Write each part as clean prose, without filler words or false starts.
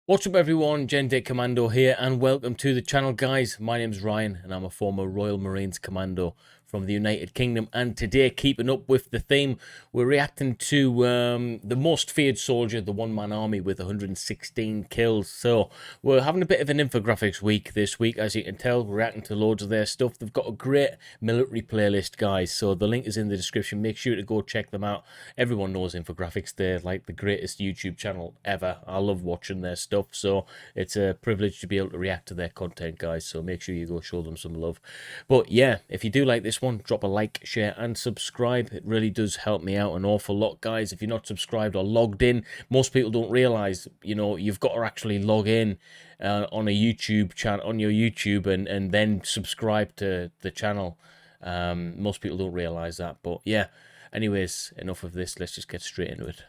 What's up everyone, Dit Commando here and welcome to the channel guys. My name's Ryan and I'm a former Royal Marines Commando from the United Kingdom, and today, keeping up with the theme, we're reacting to the most feared soldier, the one-man army with 116 kills. So we're having a bit of an infographics week this week, as you can tell. We're reacting to loads of their stuff. They've got a great military playlist, guys, so the link is in the description. Make sure to go check them out. Everyone knows infographics, they're like the greatest YouTube channel ever. I love watching their stuff, so it's a privilege to be able to react to their content, guys, so make sure you go show them some love. But yeah, if you do like this one, drop a like, share and subscribe. It really does help me out an awful lot, guys. If you're not subscribed or logged in, most people don't realize, you know, you've got to actually log in on a YouTube channel, on your YouTube, and then subscribe to the channel. Most people don't realize that. But yeah, anyways, enough of this, let's just get straight into it.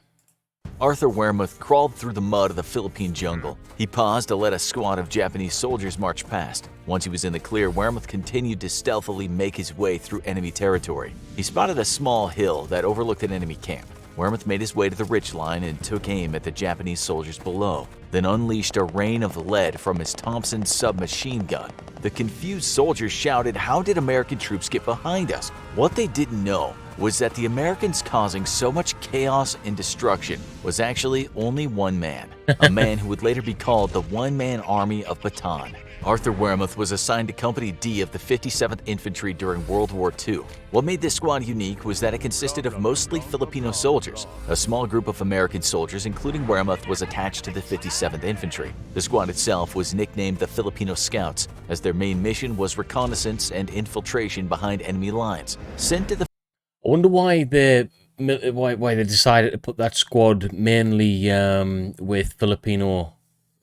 Arthur Wehrmuth crawled through the mud of the Philippine jungle. He paused to let a squad of Japanese soldiers march past. Once he was in the clear, Wehrmuth continued to stealthily make his way through enemy territory. He spotted a small hill that overlooked an enemy camp. Wehrmuth made his way to the ridgeline and took aim at the Japanese soldiers below, then unleashed a rain of lead from his Thompson submachine gun. The confused soldiers shouted, "How did American troops get behind us?" What they didn't know was that the Americans causing so much chaos and destruction was actually only one man, a man who would later be called the one-man army of Bataan. Arthur Wehrmuth was assigned to Company D of the 57th Infantry during World War II. What made this squad unique was that it consisted of mostly Filipino soldiers. A small group of American soldiers, including Wehrmuth, was attached to the 57th Infantry. The squad itself was nicknamed the Filipino Scouts, as their main mission was reconnaissance and infiltration behind enemy lines. Sent to the I wonder why they decided to put that squad mainly with Filipino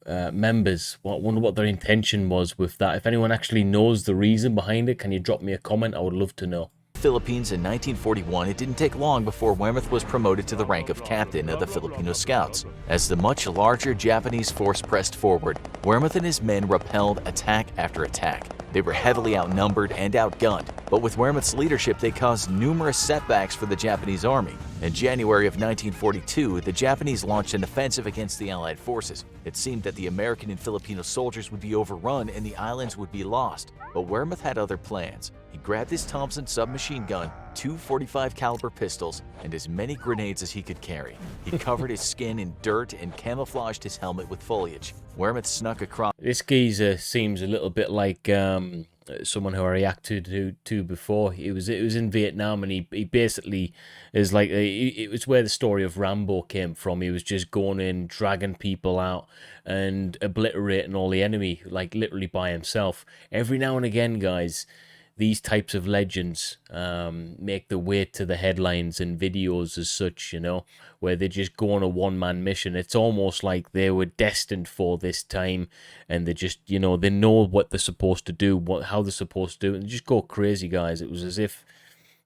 members. I wonder what their intention was with that. If anyone actually knows the reason behind it, can you drop me a comment? I would love to know. Philippines in 1941, it didn't take long before Wehrmuth was promoted to the rank of captain of the Filipino Scouts. As the much larger Japanese force pressed forward, Wehrmuth and his men repelled attack after attack. They were heavily outnumbered and outgunned, but with Wehrmuth's leadership they caused numerous setbacks for the Japanese army. In January of 1942, the Japanese launched an offensive against the Allied forces. It seemed that the American and Filipino soldiers would be overrun and the islands would be lost, but Wehrmuth had other plans. He grabbed his Thompson submachine gun, two .45 caliber pistols, and as many grenades as he could carry. He covered his skin in dirt and camouflaged his helmet with foliage. Wehrmuth snuck across. This geezer seems a little bit like someone who I reacted to before. It was in Vietnam, and he basically is like, it was where the story of Rambo came from. He was just going in, dragging people out and obliterating all the enemy, like literally by himself. Every now and again, guys, these types of legends make their way to the headlines and videos as such, you know, where they just go on a one-man mission. It's almost like they were destined for this time, and they just, you know, they know what they're supposed to do, how they're supposed to do it, and just go crazy, guys. It was as if,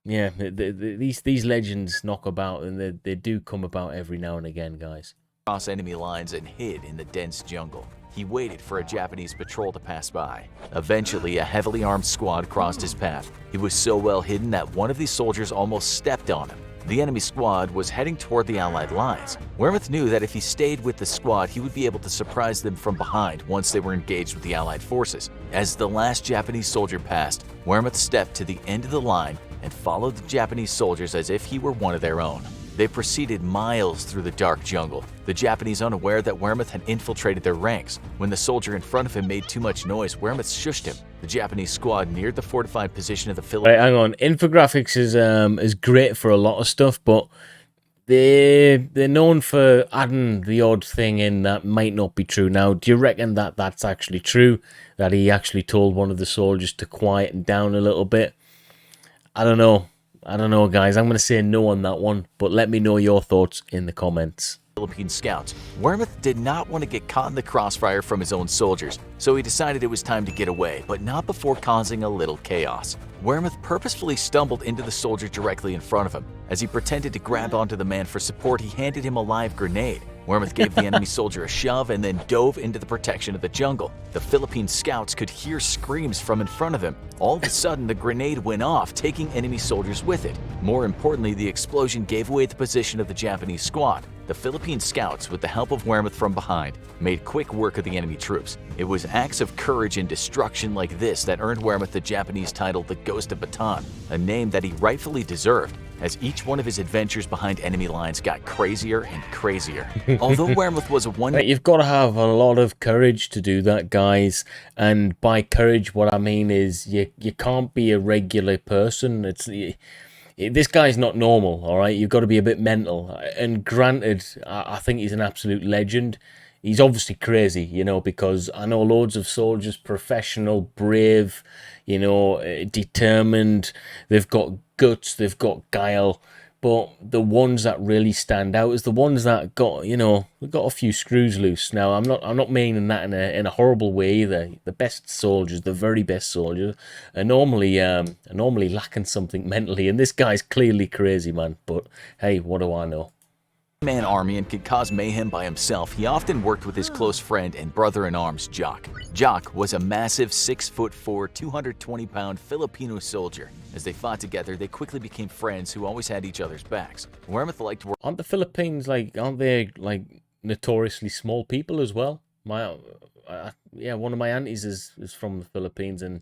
yeah, these legends knock about, and they do come about every now and again, guys. Across enemy lines and hid in the dense jungle. He waited for a Japanese patrol to pass by. Eventually, a heavily armed squad crossed his path. He was so well hidden that one of these soldiers almost stepped on him. The enemy squad was heading toward the Allied lines. Wehrmuth knew that if he stayed with the squad, he would be able to surprise them from behind once they were engaged with the Allied forces. As the last Japanese soldier passed, Wehrmuth stepped to the end of the line and followed the Japanese soldiers as if he were one of their own. They proceeded miles through the dark jungle, the Japanese unaware that Wehrmuth had infiltrated their ranks. When the soldier in front of him made too much noise, Wehrmuth shushed him. The Japanese squad neared the fortified position of the Philippines. Right, hang on. Infographics is great for a lot of stuff, but they're known for adding the odd thing in that might not be true. Now, do you reckon that that's actually true? That he actually told one of the soldiers to quieten down a little bit? I don't know. I don't know, guys. I'm going to say no on that one, but let me know your thoughts in the comments. Philippine scouts. Wehrmuth did not want to get caught in the crossfire from his own soldiers, so he decided it was time to get away, but not before causing a little chaos. Wehrmuth purposefully stumbled into the soldier directly in front of him. As he pretended to grab onto the man for support, he handed him a live grenade. Wehrmuth gave the enemy soldier a shove and then dove into the protection of the jungle. The Philippine scouts could hear screams from in front of him. All of a sudden, the grenade went off, taking enemy soldiers with it. More importantly, the explosion gave away the position of the Japanese squad. The the Philippine scouts, with the help of Weymouth from behind, made quick work of the enemy troops. It was acts of courage and destruction like this that earned Weymouth the Japanese title the Ghost of Bataan, a name that he rightfully deserved, as each one of his adventures behind enemy lines got crazier and crazier. Although Weymouth was a one... You've got to have a lot of courage to do that, guys. And by courage, what I mean is you can't be a regular person. This guy's not normal, all right? You've got to be a bit mental. And granted, I think he's an absolute legend. He's obviously crazy, you know, because I know loads of soldiers, professional, brave, you know, determined. They've got guts, they've got guile. But the ones that really stand out is the ones that got, you know, got a few screws loose. Now, I'm not meaning that in a horrible way either. The best soldiers, the very best soldiers, are normally lacking something mentally, and this guy's clearly crazy, man. But hey, what do I know? Man army and could cause mayhem by himself, he often worked with his close friend and brother-in-arms, Jock. Jock was a massive 6'4", 220-pound Filipino soldier. As they fought together, they quickly became friends who always had each other's backs. Weymouth liked work. Aren't the Philippines aren't they notoriously small people as well? Yeah, one of my aunties is from the Philippines, and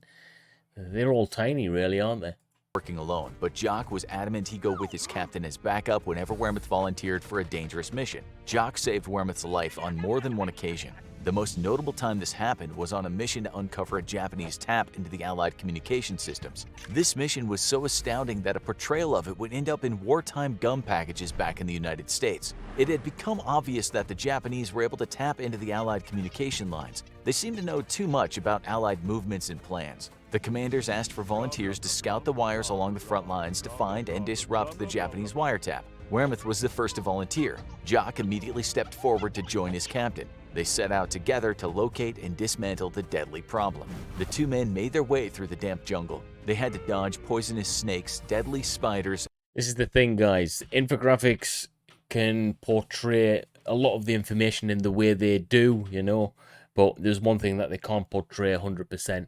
they're all tiny, really, aren't they? Working alone, but Jock was adamant he go with his captain as backup whenever Weymouth volunteered for a dangerous mission. Jock saved Weymouth's life on more than one occasion. The most notable time this happened was on a mission to uncover a Japanese tap into the Allied communication systems. This mission was so astounding that a portrayal of it would end up in wartime gum packages back in the United States. It had become obvious that the Japanese were able to tap into the Allied communication lines. They seemed to know too much about Allied movements and plans. The commanders asked for volunteers to scout the wires along the front lines to find and disrupt the Japanese wiretap. Weymouth was the first to volunteer. Jock immediately stepped forward to join his captain. They set out together to locate and dismantle the deadly problem. The two men made their way through the damp jungle. They had to dodge poisonous snakes, deadly spiders. This is the thing, guys. Infographics can portray a lot of the information in the way they do, you know, but there's one thing that they can't portray 100%.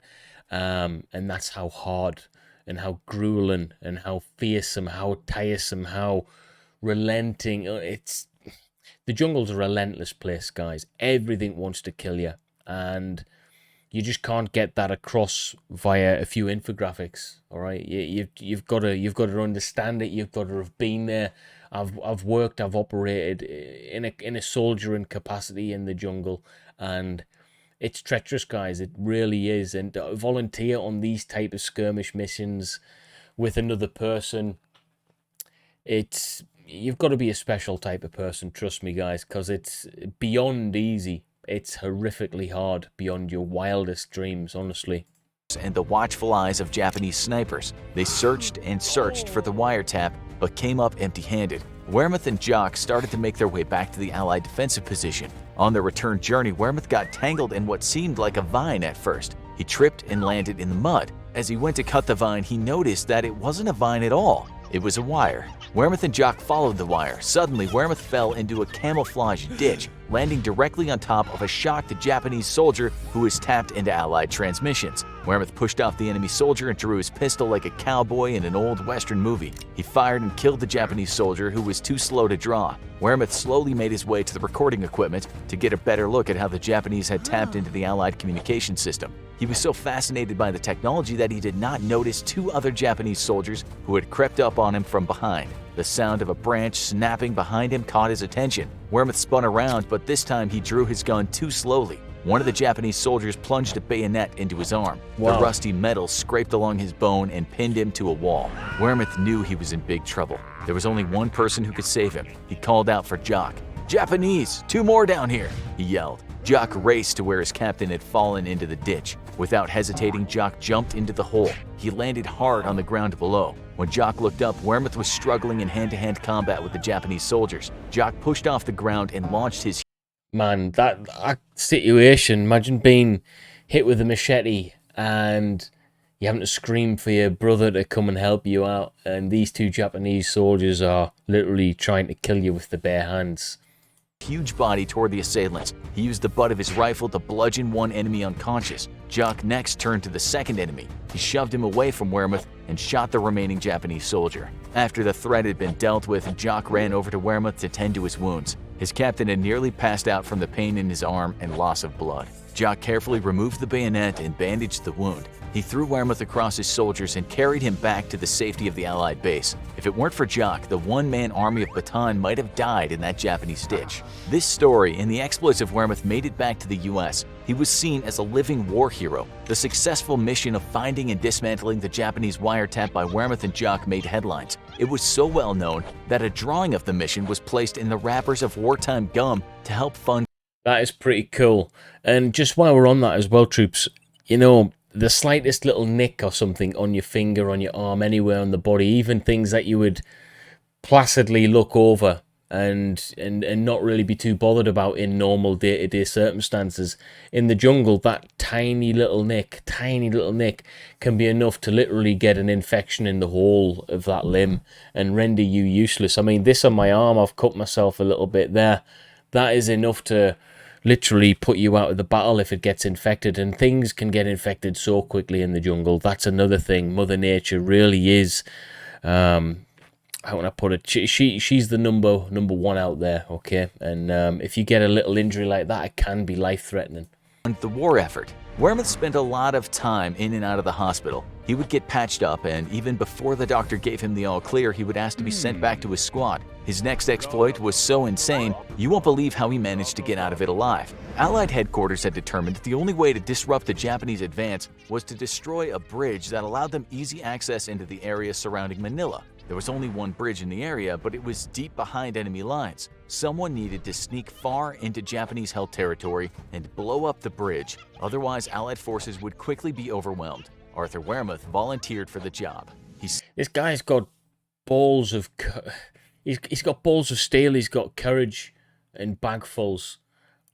And that's how hard and how grueling and how fearsome, how tiresome, how relenting. The jungle's a relentless place, guys. Everything wants to kill you, and you just can't get that across via a few infographics. All right, you've got to understand it. You've got to have been there. I've operated in a soldiering capacity in the jungle, and it's treacherous, guys. It really is. And volunteer on these type of skirmish missions with another person, you've got to be a special type of person, trust me, guys, because it's beyond easy. It's horrifically hard, beyond your wildest dreams, honestly. And the watchful eyes of Japanese snipers. They searched and searched for the wiretap, but came up empty-handed. Weymouth and Jock started to make their way back to the Allied defensive position. On their return journey, Weymouth got tangled in what seemed like a vine at first. He tripped and landed in the mud. As he went to cut the vine, he noticed that it wasn't a vine at all. It was a wire. Weymouth and Jock followed the wire. Suddenly, Weymouth fell into a camouflage ditch, landing directly on top of a shocked Japanese soldier who was tapped into Allied transmissions. Weymouth pushed off the enemy soldier and drew his pistol like a cowboy in an old Western movie. He fired and killed the Japanese soldier, who was too slow to draw. Weymouth slowly made his way to the recording equipment to get a better look at how the Japanese had tapped into the Allied communication system. He was so fascinated by the technology that he did not notice two other Japanese soldiers who had crept up on him from behind. The sound of a branch snapping behind him caught his attention. Weymouth spun around, but this time he drew his gun too slowly. One of the Japanese soldiers plunged a bayonet into his arm. Wow. The rusty metal scraped along his bone and pinned him to a wall. Weymouth knew he was in big trouble. There was only one person who could save him. He called out for Jock. "Japanese! 2 more down here!" he yelled. Jock raced to where his captain had fallen into the ditch. Without hesitating, Jock jumped into the hole. He landed hard on the ground below. When Jock looked up, Weymouth was struggling in hand-to-hand combat with the Japanese soldiers. Jock pushed off the ground and launched his... Man, that situation, imagine being hit with a machete and you having to scream for your brother to come and help you out, and these two Japanese soldiers are literally trying to kill you with their bare hands. Huge body toward the assailants. He used the butt of his rifle to bludgeon one enemy unconscious. Jock next turned to the second enemy. He shoved him away from Weymouth and shot the remaining Japanese soldier. After the threat had been dealt with, Jock ran over to Weymouth to tend to his wounds. His captain had nearly passed out from the pain in his arm and loss of blood. Jock carefully removed the bayonet and bandaged the wound. He threw Wehrmuth across his soldiers and carried him back to the safety of the Allied base. If it weren't for Jock, the one-man army of Bataan might have died in that Japanese ditch. This story and the exploits of Wehrmuth made it back to the US. He was seen as a living war hero. The successful mission of finding and dismantling the Japanese wiretap by Wehrmuth and Jock made headlines. It was so well known that a drawing of the mission was placed in the wrappers of wartime gum to help fund. That is pretty cool. And just while we're on that as well, troops, you know, the slightest little nick or something on your finger, on your arm, anywhere on the body, even things that you would placidly look over and not really be too bothered about in normal day-to-day circumstances. In the jungle, that tiny little nick can be enough to literally get an infection in the whole of that limb and render you useless. I mean, this on my arm, I've cut myself a little bit there. That is enough to literally put you out of the battle if it gets infected, and things can get infected so quickly in the jungle. That's another thing. Mother Nature really is, how can I put it? She's the number one out there, okay? And if you get a little injury like that, it can be life-threatening. The war effort. Wehrmuth spent a lot of time in and out of the hospital. He would get patched up, and even before the doctor gave him the all-clear, he would ask to be sent back to his squad. His next exploit was so insane, you won't believe how he managed to get out of it alive. Allied headquarters had determined that the only way to disrupt the Japanese advance was to destroy a bridge that allowed them easy access into the area surrounding Manila. There was only one bridge in the area, but it was deep behind enemy lines. Someone needed to sneak far into Japanese-held territory and blow up the bridge, otherwise Allied forces would quickly be overwhelmed. Arthur Wehrmuth volunteered for the job. This guy's got balls of... He's got balls of steel, he's got courage and bagfuls.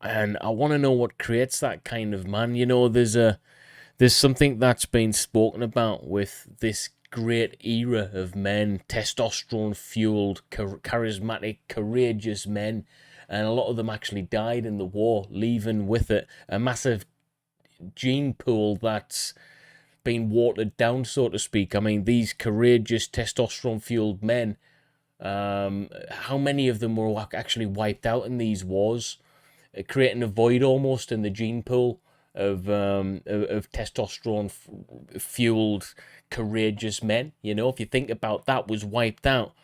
And I want to know what creates that kind of man. You know, there's something that's been spoken about with this great era of men, testosterone-fueled, charismatic, courageous men, and a lot of them actually died in the war, leaving with it a massive gene pool that's been watered down, so to speak. I mean, these courageous, testosterone-fueled men, how many of them were actually wiped out in these wars, creating a void almost in the gene pool of testosterone-fueled, courageous men. You know, if you think about that was wiped out,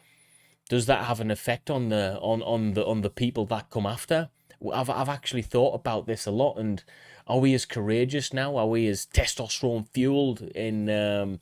does that have an effect on the people that come after? I've actually thought about this a lot. And are we as courageous now? Are we as testosterone-fueled in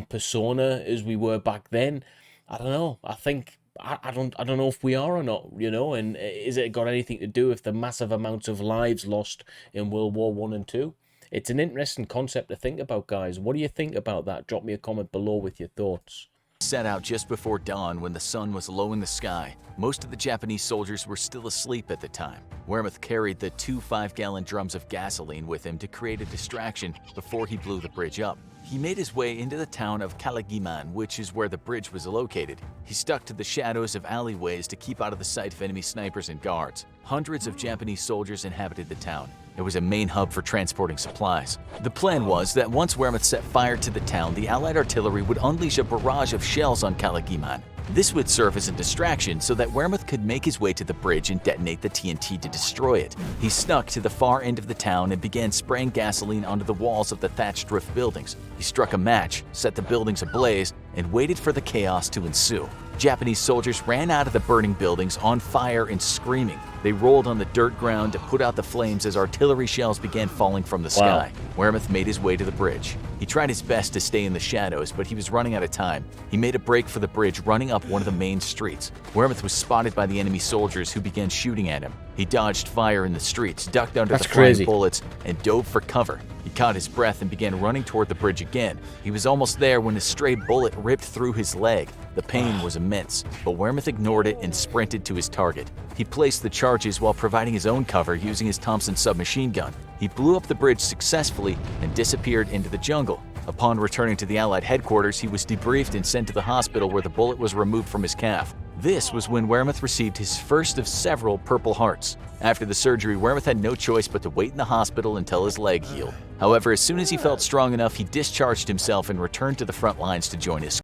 persona as we were back then? I don't know. I think I don't know if we are or not, you know. And is it got anything to do with the massive amounts of lives lost in World War I and II? It's an interesting concept to think about, guys. What do you think about that? Drop me a comment below with your thoughts. Set out just before dawn when the sun was low in the sky. Most of the Japanese soldiers were still asleep at the time. Wehrmuth carried the 2 5-gallon drums of gasoline with him to create a distraction before he blew the bridge up. He made his way into the town of Calagiman, which is where the bridge was located. He stuck to the shadows of alleyways to keep out of the sight of enemy snipers and guards. Hundreds of Japanese soldiers inhabited the town. It was a main hub for transporting supplies. The plan was that once Wehrmuth set fire to the town, the Allied artillery would unleash a barrage of shells on Calagiman. This would serve as a distraction so that Wehrmuth could make his way to the bridge and detonate the TNT to destroy it. He snuck to the far end of the town and began spraying gasoline onto the walls of the thatched roof buildings. He struck a match, set the buildings ablaze, and waited for the chaos to ensue. Japanese soldiers ran out of the burning buildings on fire and screaming. They rolled on the dirt ground to put out the flames as artillery shells began falling from the sky. Wehrmuth made his way to the bridge. He tried his best to stay in the shadows, but he was running out of time. He made a break for the bridge, running up one of the main streets. Wehrmuth was spotted by the enemy soldiers who began shooting at him. He dodged fire in the streets, ducked under the flying bullets, and dove for cover. He caught his breath and began running toward the bridge again. He was almost there when a stray bullet ripped through his leg. The pain was immense, but Wehrmuth ignored it and sprinted to his target. He placed the charges while providing his own cover using his Thompson submachine gun. He blew up the bridge successfully and disappeared into the jungle. Upon returning to the Allied headquarters, he was debriefed and sent to the hospital where the bullet was removed from his calf. This was when Wehrmuth received his first of several Purple Hearts. After the surgery, Wehrmuth had no choice but to wait in the hospital until his leg healed. However, as soon as he felt strong enough, he discharged himself and returned to the front lines to join his...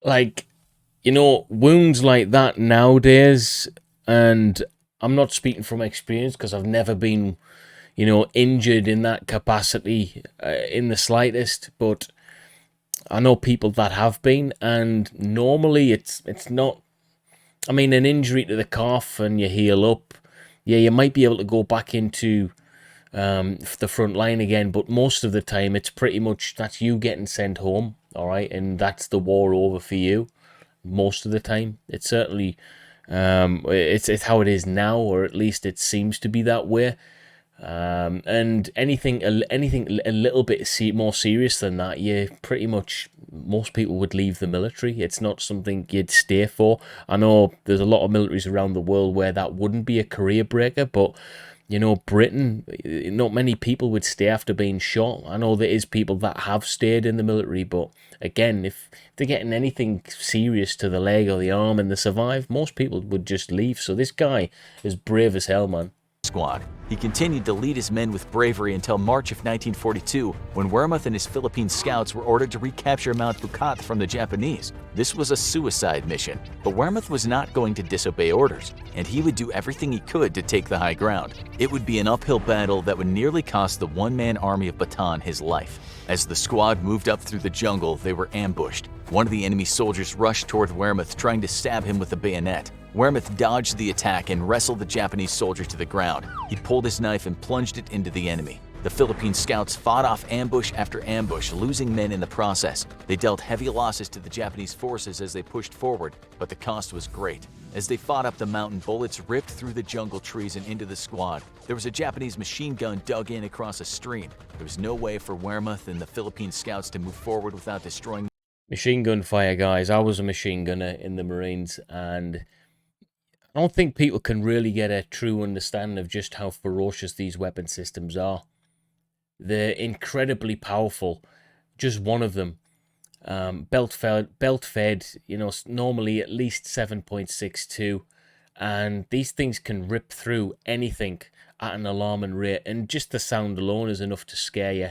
Like, you know, wounds like that nowadays, and I'm not speaking from experience because I've never been, you know, injured in that capacity in the slightest, but I know people that have been, and normally it's not. I mean, an injury to the calf and you heal up, yeah, you might be able to go back into the front line again, but most of the time it's pretty much that's you getting sent home, all right, and that's the war over for you. Most of the time, it's certainly it's how it is now, or at least it seems to be that way. And anything a little bit more serious than that, yeah, pretty much most people would leave the military. It's not something you'd stay for. I know there's a lot of militaries around the world where that wouldn't be a career breaker, but you know, Britain, not many people would stay after being shot. I know there is people that have stayed in the military, but again, if they're getting anything serious to the leg or the arm and they survive, most people would just leave. So this guy is brave as hell, man. Squad. He continued to lead his men with bravery until March of 1942, when Wehrmath and his Philippine scouts were ordered to recapture Mount Pucat from the Japanese. This was a suicide mission, but Wehrmath was not going to disobey orders, and he would do everything he could to take the high ground. It would be an uphill battle that would nearly cost the one-man army of Bataan his life. As the squad moved up through the jungle, they were ambushed. One of the enemy soldiers rushed toward Wehrmath, trying to stab him with a bayonet. Wehrmath dodged the attack and wrestled the Japanese soldier to the ground. He pulled his knife and plunged it into the enemy. The Philippine scouts fought off ambush after ambush, losing men in the process. They dealt heavy losses to the Japanese forces as they pushed forward, but the cost was great. As they fought up the mountain, bullets ripped through the jungle trees and into the squad. There was a Japanese machine gun dug in across a stream. There was no way for Wehrmath and the Philippine scouts to move forward without destroying. Machine gun fire, guys. I was a machine gunner in the Marines, and I don't think people can really get a true understanding of just how ferocious these weapon systems are. They're incredibly powerful. Just one of them, belt fed, you know, normally at least 7.62, and these things can rip through anything at an alarming rate, and just the sound alone is enough to scare you.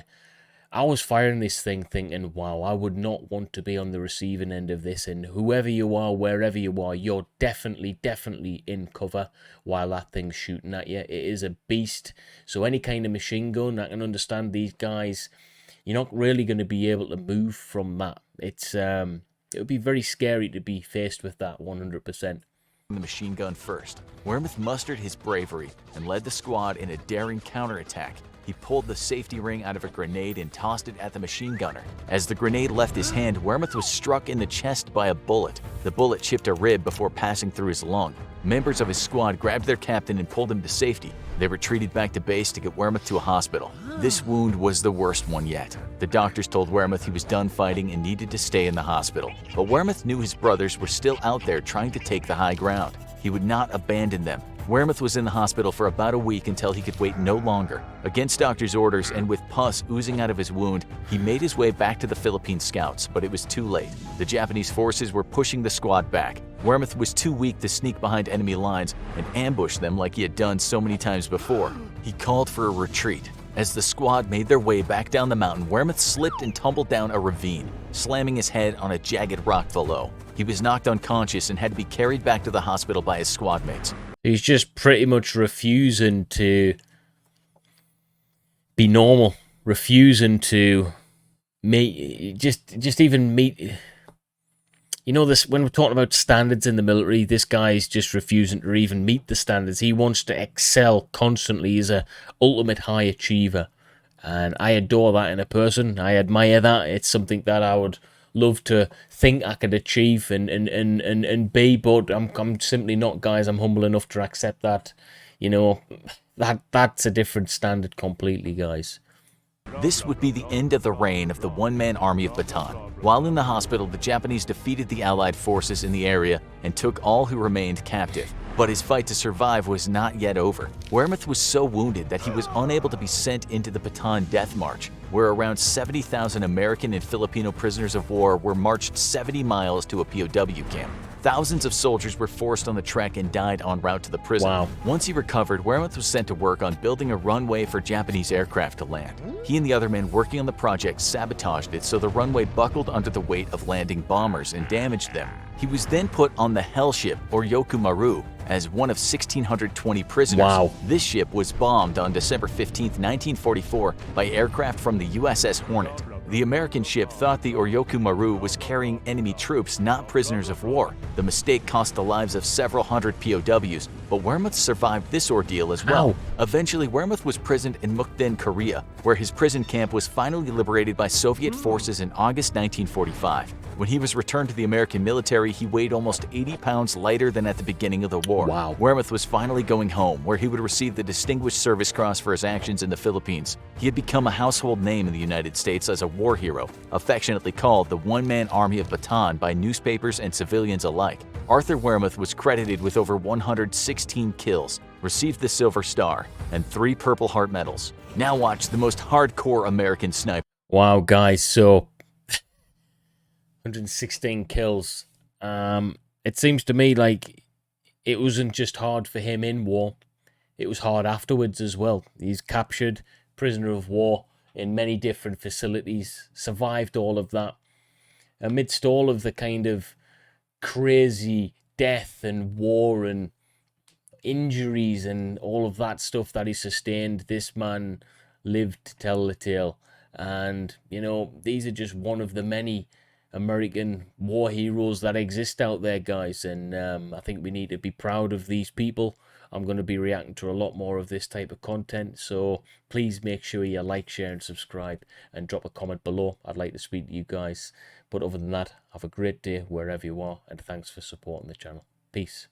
I was firing this thing thinking, wow, I would not want to be on the receiving end of this, and whoever you are, wherever you are, you're definitely in cover while that thing's shooting at you. It is a beast. So any kind of machine gun, I can understand these guys, you're not really going to be able to move from that. It's it would be very scary to be faced with that 100%. The machine gun first. Wehrmath mustered his bravery and led the squad in a daring counterattack. He pulled the safety ring out of a grenade and tossed it at the machine gunner. As the grenade left his hand, Wehrmath was struck in the chest by a bullet. The bullet chipped a rib before passing through his lung. Members of his squad grabbed their captain and pulled him to safety. They retreated back to base to get Wehrmath to a hospital. This wound was the worst one yet. The doctors told Wehrmath he was done fighting and needed to stay in the hospital. But Wehrmath knew his brothers were still out there trying to take the high ground. He would not abandon them. Wehrmath was in the hospital for about a week until he could wait no longer. Against doctors' orders and with pus oozing out of his wound, he made his way back to the Philippine scouts, but it was too late. The Japanese forces were pushing the squad back. Wehrmath was too weak to sneak behind enemy lines and ambush them like he had done so many times before. He called for a retreat. As the squad made their way back down the mountain, Wehrmath slipped and tumbled down a ravine, slamming his head on a jagged rock below. He was knocked unconscious and had to be carried back to the hospital by his squad mates. He's just pretty much refusing to be normal, refusing to meet, just even meet. You know, this when we're talking about standards in the military, this guy's just refusing to even meet the standards. He wants to excel constantly. He's a ultimate high achiever, and I adore that in a person. I admire that. It's something that I would love to think I could achieve and be, but I'm simply not, guys. I'm humble enough to accept that. You know, that's a different standard completely, guys. This would be the end of the reign of the one-man army of Bataan. While in the hospital, the Japanese defeated the Allied forces in the area and took all who remained captive. But his fight to survive was not yet over. Wehrmath was so wounded that he was unable to be sent into the Bataan Death March, where around 70,000 American and Filipino prisoners of war were marched 70 miles to a POW camp. Thousands of soldiers were forced on the trek and died en route to the prison. Wow. Once he recovered, Wehrmath was sent to work on building a runway for Japanese aircraft to land. He and the other men working on the project sabotaged it so the runway buckled under the weight of landing bombers and damaged them. He was then put on the Hell ship, or Maru, as one of 1,620 prisoners. Wow. This ship was bombed on December 15, 1944 by aircraft from the USS Hornet. The American ship thought the Oryoku Maru was carrying enemy troops, not prisoners of war. The mistake cost the lives of several hundred POWs, but Wehrmath survived this ordeal as well. Ow. Eventually, Wehrmath was imprisoned in Mukden, Korea, where his prison camp was finally liberated by Soviet forces in August 1945. When he was returned to the American military, he weighed almost 80 pounds lighter than at the beginning of the war. Wow. Wehrmath was finally going home, where he would receive the Distinguished Service Cross for his actions in the Philippines. He had become a household name in the United States as a war hero, affectionately called the one-man army of Bataan by newspapers and civilians alike. Arthur Wehrmath was credited with over 116 kills, received the Silver Star, and 3 Purple Heart medals. Now watch the most hardcore American sniper. Wow, guys, so 116 kills. It seems to me like it wasn't just hard for him in war, it was hard afterwards as well. He's captured, prisoner of war in many different facilities, survived all of that. Amidst all of the kind of crazy death and war and injuries and all of that stuff that he sustained, this man lived to tell the tale. And, you know, these are just one of the many American war heroes that exist out there, guys, and I think we need to be proud of these people. I'm going to be reacting to a lot more of this type of content, so please make sure you like, share and subscribe and drop a comment below. I'd like to speak to you guys, but other than that, have a great day wherever you are, and thanks for supporting the channel. Peace.